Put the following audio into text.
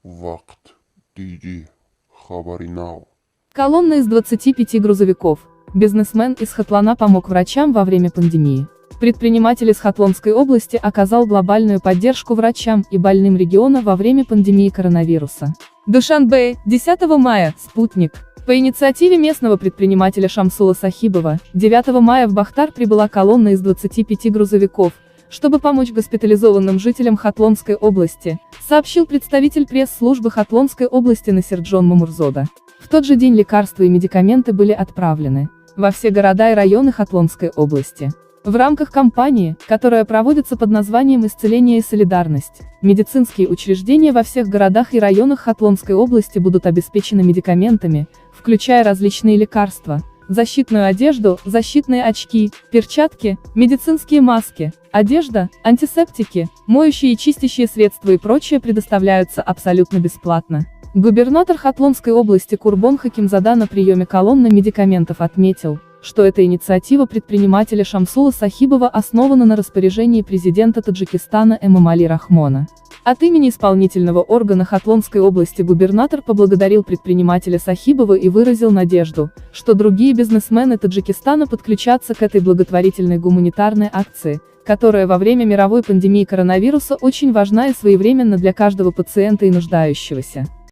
Вакт Диди Хабаринау. Колонна из 25 грузовиков. Бизнесмен из Хатлана помог врачам во время пандемии. Предприниматель из Хатлонской области оказал глобальную поддержку врачам и больным региона во время пандемии коронавируса. Душанбе, 10 мая, Спутник. По инициативе местного предпринимателя Шамсула Сахибова, 9 мая в Бахтар прибыла колонна из 25 грузовиков, чтобы помочь госпитализованным жителям Хатлонской области, сообщил представитель пресс-службы Хатлонской области Насирджон Мамурзода. В тот же день лекарства и медикаменты были отправлены во все города и районы Хатлонской области. В рамках кампании, которая проводится под названием «Исцеление и солидарность», медицинские учреждения во всех городах и районах Хатлонской области будут обеспечены медикаментами, включая различные лекарства, защитную одежду, защитные очки, перчатки, медицинские маски, одежда, антисептики, моющие и чистящие средства и прочее предоставляются абсолютно бесплатно. Губернатор Хатлонской области Курбон Хакимзада на приеме колонны медикаментов отметил, что эта инициатива предпринимателя Шамсула Сахибова основана на распоряжении президента Таджикистана Эмомали Рахмона. От имени исполнительного органа Хатлонской области губернатор поблагодарил предпринимателя Сахибова и выразил надежду, что другие бизнесмены Таджикистана подключатся к этой благотворительной гуманитарной акции, которая во время мировой пандемии коронавируса очень важна и своевременна для каждого пациента и нуждающегося.